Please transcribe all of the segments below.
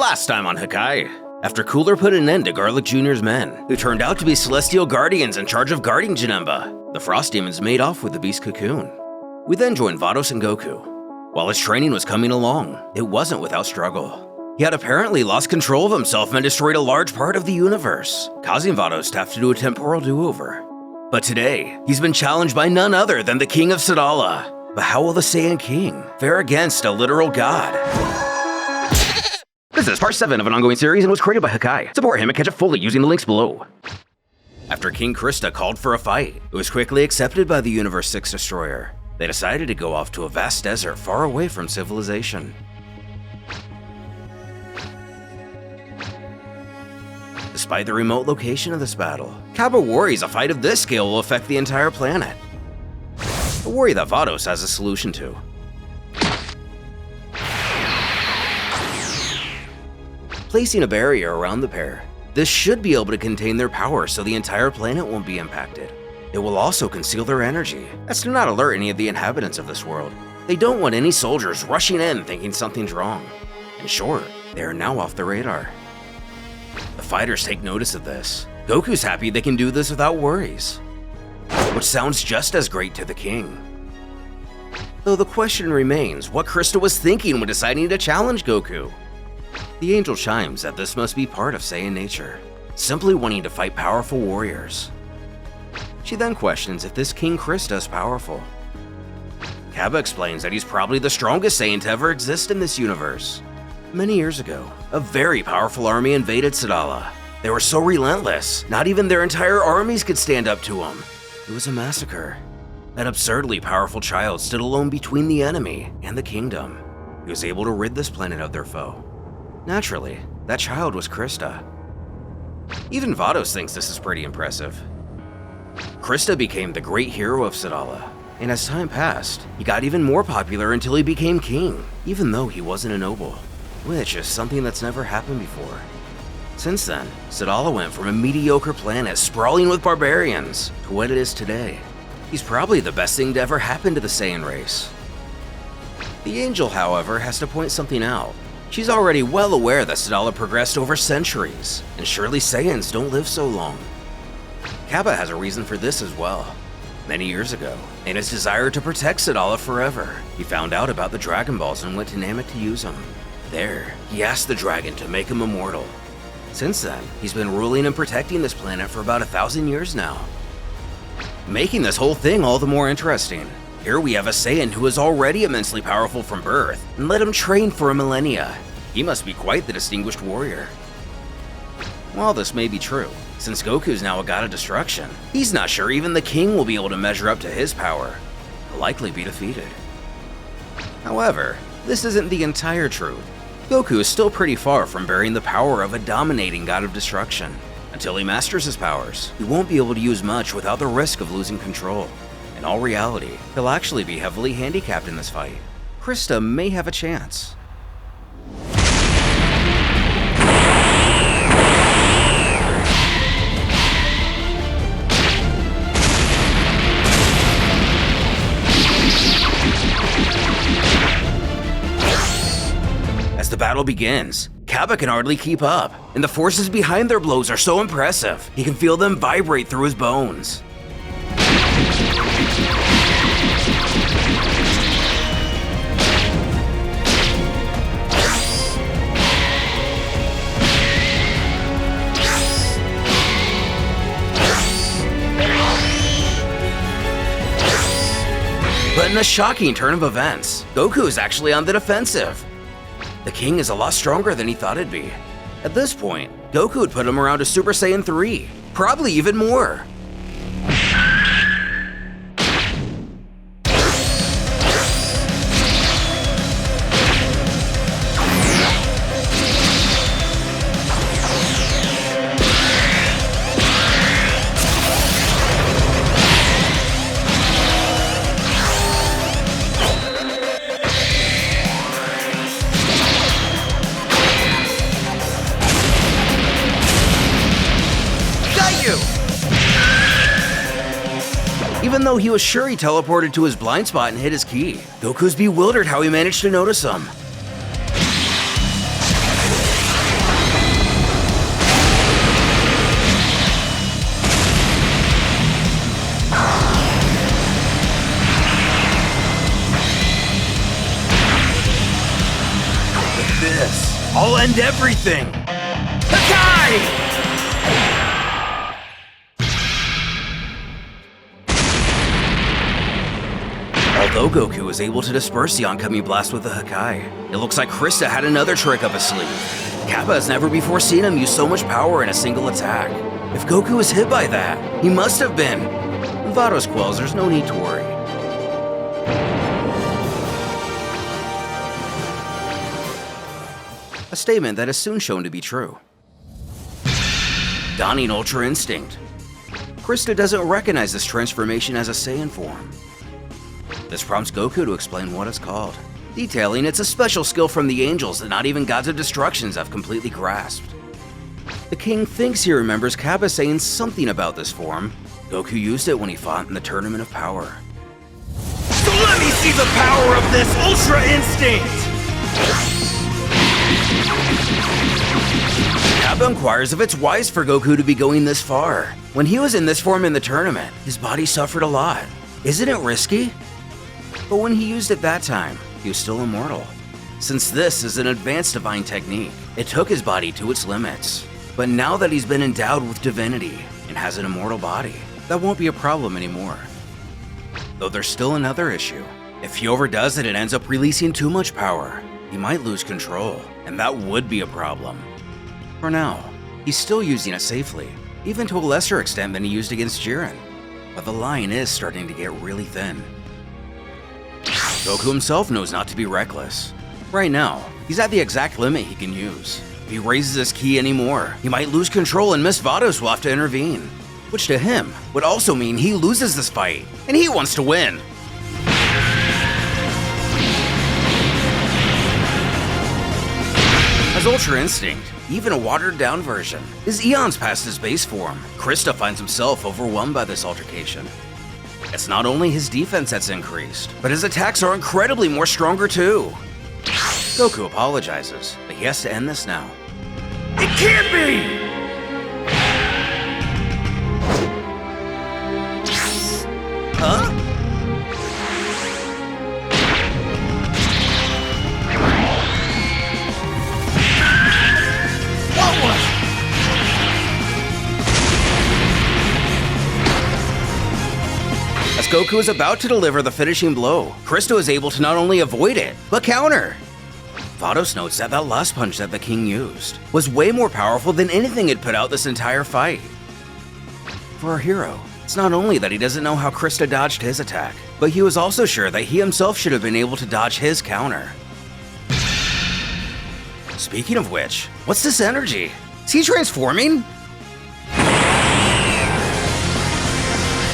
Last time on Hakai. After Cooler put an end to Garlic Jr.'s men, who turned out to be Celestial Guardians in charge of guarding Janemba, the Frost Demons made off with the Beast Cocoon. We then joined Vados and Goku. While his training was coming along, it wasn't without struggle. He had apparently lost control of himself and destroyed a large part of the universe, causing Vados to have to do a temporal do-over. But today, he's been challenged by none other than the King of Sadala. But how will the Saiyan King fare against a literal god? This is part 7 of an ongoing series and was created by Hakai. Support him and catch it fully using the links below. After King Christa called for a fight, it was quickly accepted by the Universe 6 Destroyer. They decided to go off to a vast desert far away from civilization. Despite the remote location of this battle, Kappa worries a fight of this scale will affect the entire planet. A worry that Vados has a solution to. Placing a barrier around the pair, this should be able to contain their power so the entire planet won't be impacted. It will also conceal their energy, as to not alert any of the inhabitants of this world. They don't want any soldiers rushing in thinking something's wrong. In short, they are now off the radar. The fighters take notice of this. Goku's happy they can do this without worries, which sounds just as great to the king. Though the question remains what Christa was thinking when deciding to challenge Goku. The angel chimes that this must be part of Saiyan nature, simply wanting to fight powerful warriors. She then questions if this King Christa is powerful. Kappa explains that he's probably the strongest Saiyan to ever exist in this universe. Many years ago, a very powerful army invaded Sadala. They were so relentless, not even their entire armies could stand up to them. It was a massacre. An absurdly powerful child stood alone between the enemy and the kingdom. He was able to rid this planet of their foe. Naturally, that child was Christa. Even Vados thinks this is pretty impressive. Christa became the great hero of Sadala, and as time passed, he got even more popular until he became king, even though he wasn't a noble, which is something that's never happened before. Since then, Sadala went from a mediocre planet sprawling with barbarians to what it is today. He's probably the best thing to ever happen to the Saiyan race. The angel, however, has to point something out. She's already well aware that Sadala progressed over centuries, and surely Saiyans don't live so long. Kappa has a reason for this as well. Many years ago, in his desire to protect Sadala forever, he found out about the Dragon Balls and went to Namek to use them. There, he asked the dragon to make him immortal. Since then, he's been ruling and protecting this planet for about 1,000 years now. Making this whole thing all the more interesting. Here we have a Saiyan who is already immensely powerful from birth, and let him train for a millennia. He must be quite the distinguished warrior. While this may be true, since Goku's now a god of destruction, he's not sure even the king will be able to measure up to his power. He'll likely be defeated. However, this isn't the entire truth. Goku is still pretty far from bearing the power of a dominating god of destruction. Until he masters his powers, he won't be able to use much without the risk of losing control. In all reality, he'll actually be heavily handicapped in this fight. Christa may have a chance. As the battle begins, Kappa can hardly keep up, and the forces behind their blows are so impressive, he can feel them vibrate through his bones. But in a shocking turn of events, Goku is actually on the defensive. The king is a lot stronger than he thought it'd be. At this point, Goku would put him around to Super Saiyan 3, probably even more. Even though he was sure he teleported to his blind spot and hit his key, Goku's bewildered how he managed to notice him. I'll end everything! Hakai! Although Goku was able to disperse the oncoming blast with the Hakai, it looks like Christa had another trick up his sleeve. Kappa has never before seen him use so much power in a single attack. If Goku was hit by that, he must have been. Vados quells, there's no need to worry. A statement that is soon shown to be true. Donning Ultra Instinct. Christa doesn't recognize this transformation as a Saiyan form. This prompts Goku to explain what it's called, detailing it's a special skill from the angels that not even gods of destructions have completely grasped. The king thinks he remembers Kappa saying something about this form. Goku used it when he fought in the Tournament of Power. So let me see the power of this Ultra Instinct! Kappa inquires if it's wise for Goku to be going this far. When he was in this form in the tournament, his body suffered a lot. Isn't it risky? But when he used it that time, he was still immortal. Since this is an advanced divine technique, it took his body to its limits. But now that he's been endowed with divinity and has an immortal body, that won't be a problem anymore. Though there's still another issue. If he overdoes it and ends up releasing too much power, he might lose control, and that would be a problem. For now, he's still using it safely, even to a lesser extent than he used against Jiren. But the line is starting to get really thin. Goku himself knows not to be reckless. Right now, he's at the exact limit he can use. If he raises his ki anymore, he might lose control and Miss Vados will have to intervene. Which to him would also mean he loses this fight, and he wants to win. As Ultra Instinct, even a watered-down version, is eons past his base form. Christa finds himself overwhelmed by this altercation. It's not only his defense that's increased, but his attacks are incredibly more stronger too. Goku apologizes, but he has to end this now. It can't be! Huh? What was? As Goku is about to deliver the finishing blow, Christa is able to not only avoid it, but counter. Vados notes that that last punch that the king used was way more powerful than anything he'd put out this entire fight. For our hero, it's not only that he doesn't know how Christa dodged his attack, but he was also sure that he himself should have been able to dodge his counter. Speaking of which, what's this energy? Is he transforming?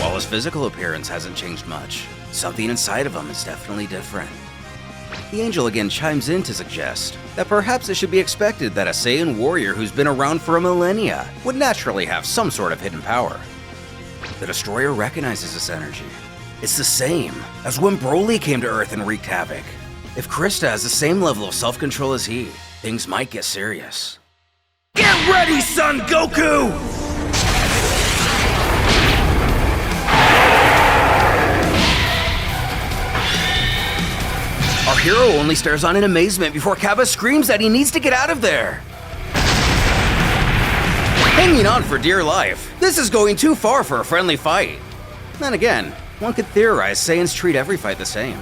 While his physical appearance hasn't changed much, something inside of him is definitely different. The angel again chimes in to suggest that perhaps it should be expected that a Saiyan warrior who's been around for a millennia would naturally have some sort of hidden power. The Destroyer recognizes this energy. It's the same as when Broly came to Earth and wreaked havoc. If Christa has the same level of self-control as he, things might get serious. Get ready, Son Goku! Our hero only stares on in amazement before Kappa screams that he needs to get out of there. Hanging on for dear life, this is going too far for a friendly fight. Then again, one could theorize Saiyans treat every fight the same.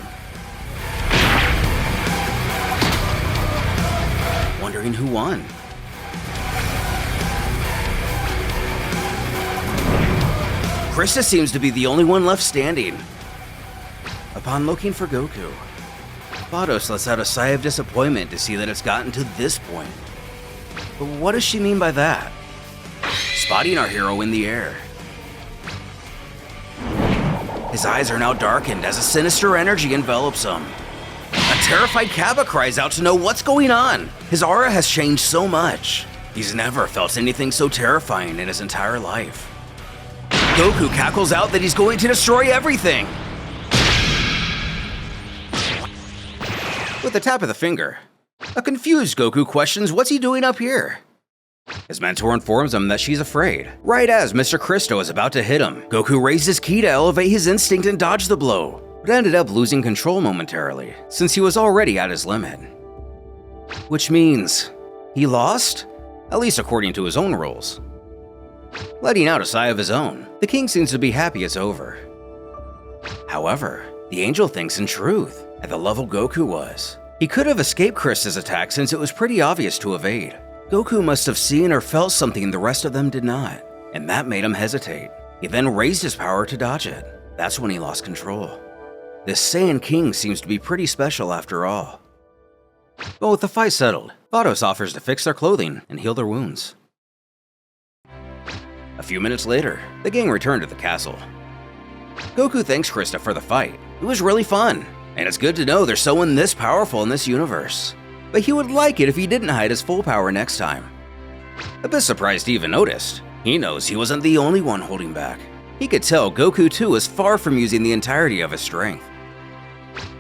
Wondering who won. Christa seems to be the only one left standing. Upon looking for Goku, Vados lets out a sigh of disappointment to see that it's gotten to this point. But what does she mean by that? Spotting our hero in the air. His eyes are now darkened as a sinister energy envelops him. A terrified Kappa cries out to know what's going on. His aura has changed so much. He's never felt anything so terrifying in his entire life. Goku cackles out that he's going to destroy everything. With a tap of the finger, a confused Goku questions what's he doing up here. His mentor informs him that she's afraid. Right as Mr. Christo is about to hit him, Goku raised his ki to elevate his instinct and dodge the blow, but ended up losing control momentarily, since he was already at his limit. Which means He lost? At least according to his own rules. Letting out a sigh of his own, the king seems to be happy it's over. However, the angel thinks in truth, at the level Goku was, he could have escaped Christa's attack since it was pretty obvious to evade. Goku must have seen or felt something the rest of them did not, and that made him hesitate. He then raised his power to dodge it. That's when he lost control. This Saiyan King seems to be pretty special after all. But with the fight settled, Vados offers to fix their clothing and heal their wounds. A few minutes later, the gang returned to the castle. Goku thanks Christa for the fight. It was really fun, and it's good to know there's someone this powerful in this universe. But he would like it if he didn't hide his full power next time. A bit surprised he even noticed. He knows he wasn't the only one holding back. He could tell Goku too was far from using the entirety of his strength.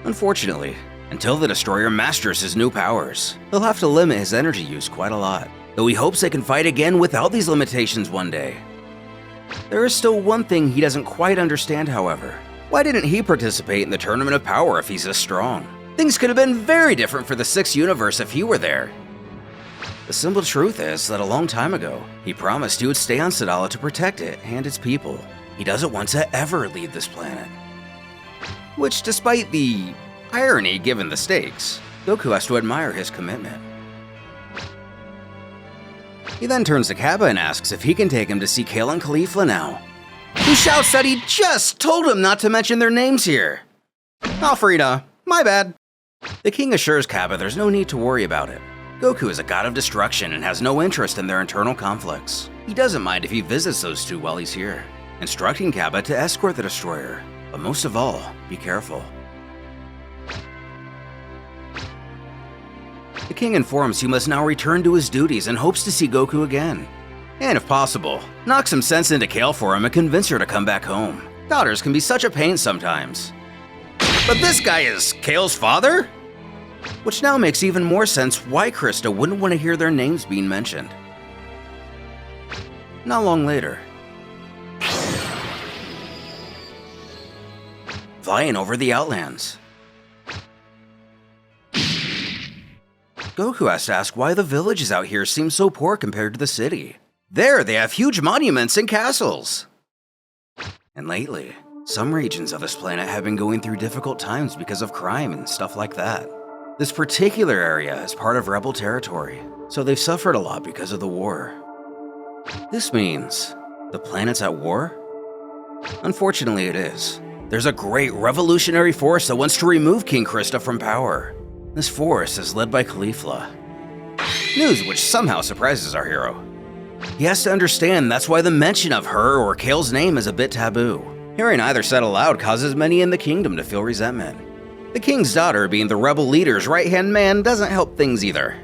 Unfortunately, until the Destroyer masters his new powers, he'll have to limit his energy use quite a lot, though he hopes they can fight again without these limitations one day. There is still one thing he doesn't quite understand, however. Why didn't he participate in the Tournament of Power if he's this strong? Things could have been very different for the 6th universe if he were there. The simple truth is that a long time ago, he promised he would stay on Sadala to protect it and its people. He doesn't want to ever leave this planet. Which, despite the irony given the stakes, Goku has to admire his commitment. He then turns to Kappa and asks if he can take him to see Kale and Kefla now. He shouts that he just told him not to mention their names here. Oh, Frida, my bad. The king assures Kappa there's no need to worry about it. Goku is a god of destruction and has no interest in their internal conflicts. He doesn't mind if he visits those two while he's here, instructing Kappa to escort the Destroyer, but most of all, be careful. The king informs he must now return to his duties and hopes to see Goku again. And if possible, knock some sense into Kale for him and convince her to come back home. Daughters can be such a pain sometimes. But this guy is Kale's father? Which now makes even more sense why Christa wouldn't want to hear their names being mentioned. Not long later, flying over the Outlands, Goku has to ask why the villages out here seem so poor compared to the city. There, they have huge monuments and castles. And lately, some regions of this planet have been going through difficult times because of crime and stuff like that. This particular area is part of rebel territory, so they've suffered a lot because of the war. This means the planet's at war? Unfortunately, it is. There's a great revolutionary force that wants to remove King Christa from power. This force is led by Kefla. News which somehow surprises our hero. He has to understand that's why the mention of her or Kale's name is a bit taboo. Hearing either said aloud causes many in the kingdom to feel resentment. The king's daughter being the rebel leader's right-hand man doesn't help things either.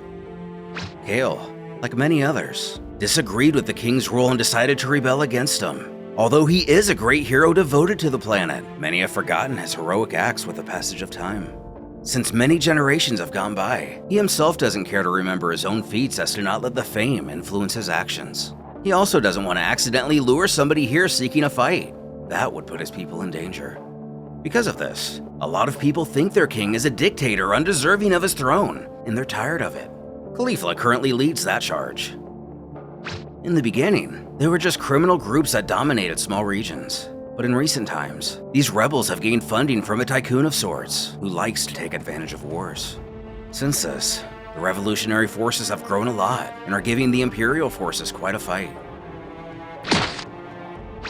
Kale, like many others, disagreed with the king's rule and decided to rebel against him. Although he is a great hero devoted to the planet, many have forgotten his heroic acts with the passage of time. Since many generations have gone by, he himself doesn't care to remember his own feats as to not let the fame influence his actions. He also doesn't want to accidentally lure somebody here seeking a fight. That would put his people in danger. Because of this, a lot of people think their king is a dictator undeserving of his throne, and they're tired of it. Kefla currently leads that charge. In the beginning, they were just criminal groups that dominated small regions. But in recent times, these rebels have gained funding from a tycoon of sorts who likes to take advantage of wars. Since this, the revolutionary forces have grown a lot and are giving the imperial forces quite a fight.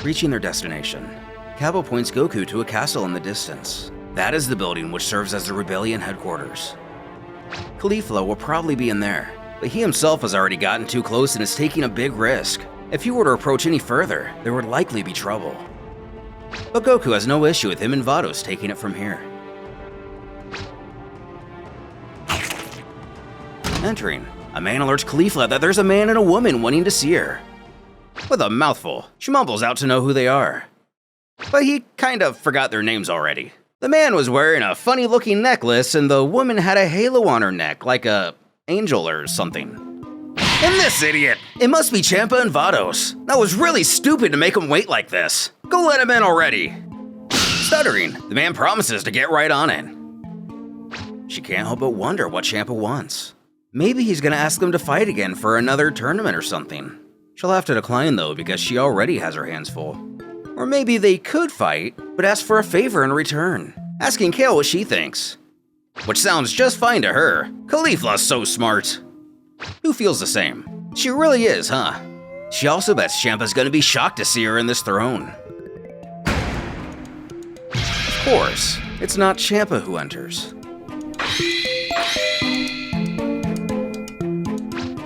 Reaching their destination, Kappa points Goku to a castle in the distance. That is the building which serves as the rebellion headquarters. Kefla will probably be in there, but he himself has already gotten too close and is taking a big risk. If he were to approach any further, there would likely be trouble. But Goku has no issue with him and Vados taking it from here. Entering, a man alerts Kefla that there's a man and a woman wanting to see her. With a mouthful, she mumbles out to know who they are. But he kind of forgot their names already. The man was wearing a funny-looking necklace and the woman had a halo on her neck, like a angel or something. And this idiot! It must be Champa and Vados. That was really stupid to make him wait like this. Go let him in already. Stuttering, the man promises to get right on it. She can't help but wonder what Champa wants. Maybe he's gonna ask them to fight again for another tournament or something. She'll have to decline though because she already has her hands full. Or maybe they could fight, but ask for a favor in return, asking Kale what she thinks. Which sounds just fine to her. Kefla's so smart. Who feels the same? She really is, huh? She also bets Champa's gonna be shocked to see her in this throne. Of course, it's not Champa who enters.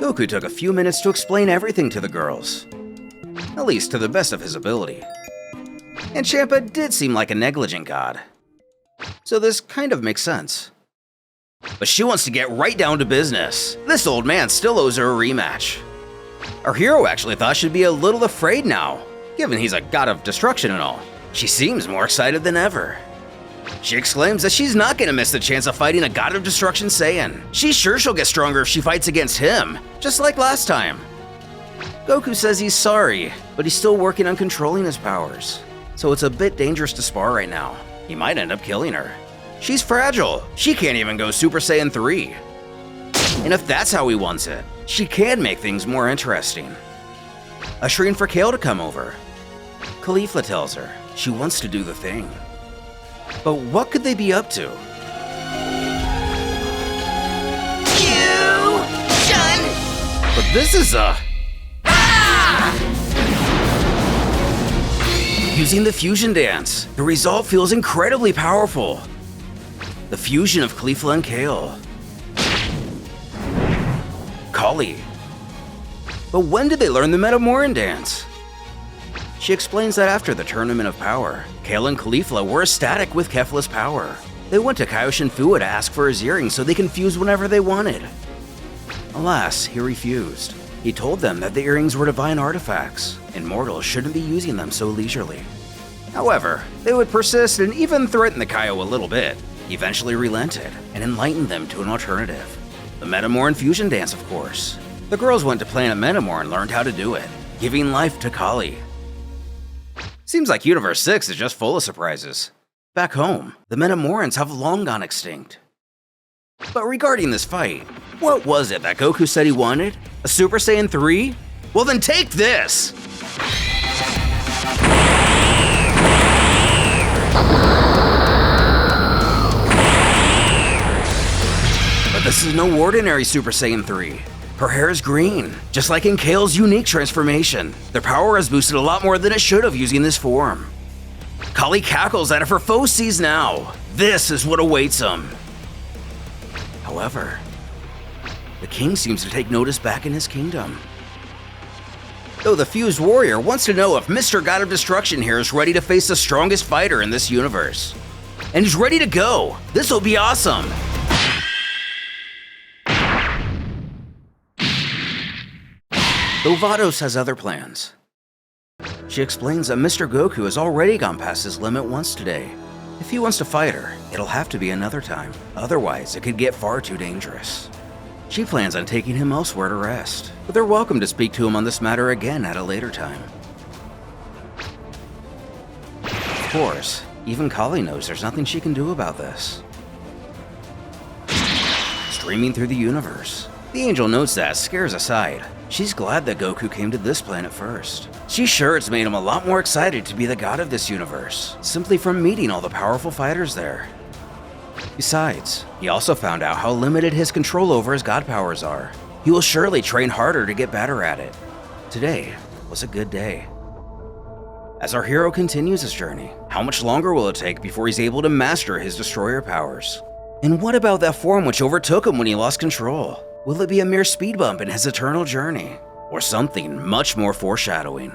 Goku took a few minutes to explain everything to the girls, at least to the best of his ability. And Champa did seem like a negligent god, so this kind of makes sense. But she wants to get right down to business. This old man still owes her a rematch. Our hero actually thought she'd be a little afraid now, given he's a god of destruction and all. She seems more excited than ever. She exclaims that she's not gonna miss the chance of fighting a god of destruction Saiyan. She's sure she'll get stronger if she fights against him, just like last time. Goku says he's sorry, but he's still working on controlling his powers, so it's a bit dangerous to spar right now. He might end up killing her. She's fragile. She can't even go Super Saiyan 3. And if that's how he wants it, she can make things more interesting. Ushering for Kale to come over. Kefla tells her she wants to do the thing. But what could they be up to? But this is a... Using the fusion dance, the result feels incredibly powerful. The fusion of Kefla and Kale. Kali. But when did they learn the Moran dance? She explains that after the Tournament of Power, Kale and Kefla were ecstatic with Kefla's power. They went to Kaioshin Fuwa to ask for his earrings so they can fuse whenever they wanted. Alas, he refused. He told them that the earrings were divine artifacts, and mortals shouldn't be using them so leisurely. However, they would persist and even threaten the Kaio a little bit. He eventually relented and enlightened them to an alternative. The Moran fusion dance, of course. The girls went to Planet Metamor and learned how to do it, giving life to Kali. Seems like Universe 6 is just full of surprises. Back home, the Metamorans have long gone extinct. But regarding this fight, what was it that Goku said he wanted? A Super Saiyan 3? Well then take this! But this is no ordinary Super Saiyan 3. Her hair is green, just like in Kale's unique transformation. Their power has boosted a lot more than it should have using this form. Kali cackles at if her foe sees now. This is what awaits him. However, the king seems to take notice back in his kingdom. Though the fused warrior wants to know if Mr. God of Destruction here is ready to face the strongest fighter in this universe. And he's ready to go. This will be awesome. Though Vados has other plans. She explains that Mr. Goku has already gone past his limit once today. If he wants to fight her, it'll have to be another time. Otherwise, it could get far too dangerous. She plans on taking him elsewhere to rest, but they're welcome to speak to him on this matter again at a later time. Of course, even Kali knows there's nothing she can do about this. Streaming through the universe. The angel notes that, scares aside. She's glad that Goku came to this planet first. She's sure it's made him a lot more excited to be the god of this universe, simply from meeting all the powerful fighters there. Besides, he also found out how limited his control over his god powers are. He will surely train harder to get better at it. Today was a good day. As our hero continues his journey, how much longer will it take before he's able to master his destroyer powers? And what about that form which overtook him when he lost control? Will it be a mere speed bump in his eternal journey? Or something much more foreshadowing?